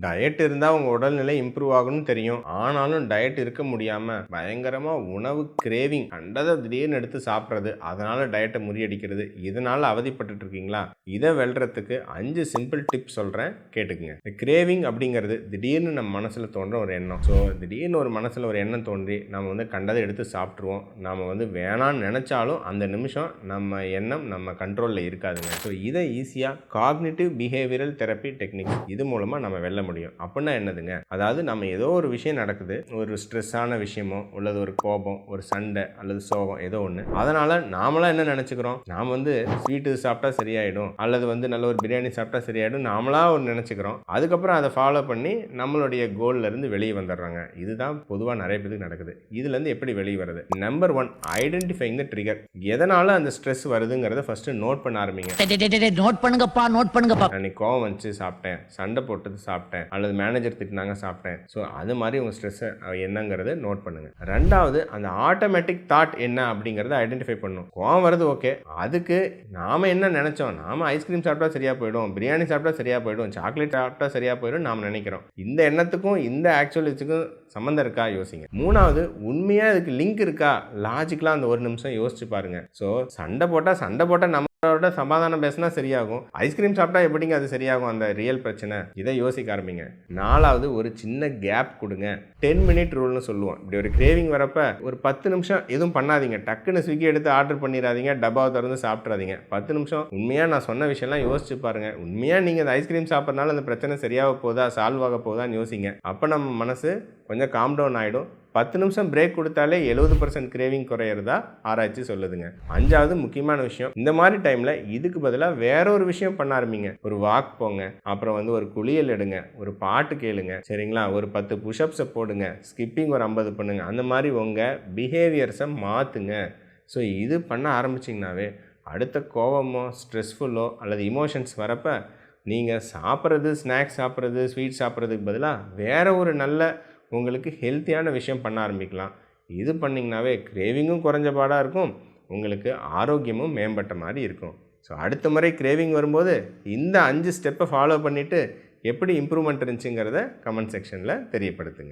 Diet இருந்தால் உங்கள் உடல்நிலை இம்ப்ரூவ் ஆகணும்னு தெரியும். ஆனாலும் டயட் இருக்க முடியாமல் பயங்கரமாக உணவு கிரேவிங் கண்டதை திடீர்னு எடுத்து சாப்பிட்றது, அதனால் டயட்டை முறியடிக்கிறது, இதனால் அவதிப்பட்டு இருக்கீங்களா? இதை வெல்றதுக்கு 5 சிம்பிள் டிப்ஸ் சொல்கிறேன், கேட்டுக்குங்க. இந்த கிரேவிங் அப்படிங்கிறது திடீர்னு நம்ம மனசில் தோன்ற ஒரு எண்ணம். ஸோ திடீர்னு ஒரு மனசில் ஒரு எண்ணம் தோன்றி நம்ம கண்டதை எடுத்து சாப்பிட்ருவோம். நம்ம வேணான்னு நினச்சாலும் அந்த நிமிஷம் நம்ம எண்ணம் நம்ம கண்ட்ரோலில் இருக்காதுங்க. ஸோ இதை ஈஸியாக காக்னிட்டிவ் பிஹேவியரல் தெரப்பி டெக்னிக்ஸ் இது மூலமாக நம்ம வெல்ல முடியும். அப்படின்னா என்னதுங்க? அதாவது நம்ம ஏதோ ஒரு விஷயம் நடக்குது, ஒரு ஸ்ட்ரெஸ்ஸான விஷயமோ அல்லது ஒரு கோபம், ஒரு சண்டை அல்லது சோகம், ஏதோ ஒன்று. அதனால நாமளா என்ன நினைச்சுக்கிறோம்? நாம் ஸ்வீட்டு சாப்பிட்டா சரியாயிடும் அல்லது நல்ல ஒரு பிரியாணி சாப்பிட்டா சரியாயிடும் நாமளா ஒன்று நினைச்சுக்கிறோம். அதுக்கப்புறம் அதை ஃபாலோ பண்ணி நம்மளுடைய கோல்ல இருந்து வெளியே வந்துடுறாங்க. இதுதான் பொதுவாக நிறைய பேருக்கு நடக்குது. இதுல இருந்து எப்படி வெளியே வருது? Number 1, identifying the trigger. எதனால அந்த ஸ்ட்ரெஸ் வருதுங்கிறத ஃபர்ஸ்ட் நோட் பண்ண ஆரம்பிங்க. நோட் பண்ணுங்கப்பா. அன்னைக்கு கோவம் வந்துச்சு சாப்பிட்டேன், சண்டை போட்டது சாப்பிட்டேன், அல்லது மேனேஜர் திட்டினாங்க சாப்பிட்டேன். ஸோ அது மாதிரி உங்கள் ஸ்ட்ரெஸ்ஸை என்னங்கிறத நோட் பண்ணுங்கள். ரெண்டாவது, அந்த ஆட்டோமேட்டிக் தாட் என்ன அப்படிங்கிறத ஐடென்டிஃபை பண்ணணும். கோவம் வருது, ஓகே, அதுக்கு நாம் என்ன நினச்சோம்? நாம் ஐஸ்கிரீம் சாப்பிட்டா சரியாக போயிடும், பிரியாணி சாப்பிட்டா சரியாக போயிடும், சாக்லேட் சாப்பிட்டா சரியாக போயிடும் நாம் நினைக்கிறோம். இந்த எண்ணத்துக்கும் இந்த ஆக்சுவலிஸ்ட்டுக்கும் சம்மந்தம் இருக்கா யோசிங்க. மூணாவது, உண்மையாக இதுக்கு லிங்க் இருக்கா? லாஜிக்கலாக அந்த ஒரு நிமிஷம் யோசிச்சு பாருங்க. ஸோ சண்டை போட்டால் நம்மளோட சமாதானம் பேசினா சரியாகும், ஐஸ்கிரீம் சாப்பிட்டா எப்படிங்க அது சரியாகும் அந்த ரியல் பிரச்சனை? இதை யோசிக்க ஆரம்பிங்க. நாலாவது, ஒரு சின்ன கேப் கொடுங்க. 10 மினிட் ரூல்னு சொல்லுவோம். இப்படி ஒரு கிரேவிங் வரப்ப ஒரு 10 நிமிஷம் எதுவும் பண்ணாதீங்க. டக்குன்னு ஸ்விக்கி எடுத்து ஆர்டர் பண்ணிடாதீங்க, டப்பாவை திறந்து சாப்பிட்றாதீங்க. 10 நிமிஷம் உண்மையாக நான் சொன்ன விஷயம்லாம் யோசிச்சு பாருங்க. உண்மையாக நீங்கள் அந்த ஐஸ்கிரீம் சாப்பிட்றதுனால அந்த பிரச்சனை சரியாக போகுதா, சால்வ் ஆக போகுதான்னு யோசிங்க. அப்போ நம்ம மனசு கொஞ்சம் காம் டவுன் ஆகிடும். 10 நிமிஷம் பிரேக் கொடுத்தாலே 70% கிரேவிங் குறையிறதா ஆராய்ச்சி சொல்லுதுங்க. 5வது முக்கியமான விஷயம், இந்த மாதிரி டைமில் இதுக்கு பதிலாக வேற ஒரு விஷயம் பண்ண ஆரம்பிங்க. ஒரு வாக் போங்க, அப்புறம் ஒரு குளியல் எடுங்க, ஒரு பாட்டு கேளுங்க, சரிங்களா? ஒரு 10 புஷ்அப்ஸை போடுங்க, ஸ்கிப்பிங் ஒரு 50 பண்ணுங்க. அந்த மாதிரி உங்கள் பிஹேவியர்ஸை மாற்றுங்க. ஸோ இது பண்ண ஆரம்பிச்சிங்கனாவே அடுத்த கோவமோ ஸ்ட்ரெஸ்ஃபுல்லோ அல்லது இமோஷன்ஸ் வரப்போ நீங்கள் சாப்பிட்றது, ஸ்நாக்ஸ் சாப்பிட்றது, ஸ்வீட் சாப்பிட்றதுக்கு பதிலாக வேற ஒரு நல்ல உங்களுக்கு ஹெல்த்தியான விஷயம் பண்ண ஆரம்பிக்கலாம். இது பண்ணிங்கனாவே கிரேவிங்கும் குறைஞ்ச பாடாக இருக்கும், உங்களுக்கு ஆரோக்கியமும் மேம்பட்ட மாதிரி இருக்கும். ஸோ அடுத்த முறை கிரேவிங் வரும்போது இந்த 5 ஸ்டெப்பை ஃபாலோ பண்ணிவிட்டு எப்படி இம்ப்ரூவ்மெண்ட் இருந்துச்சுங்கிறத கமெண்ட் செக்ஷனில் தெரியப்படுத்துங்க.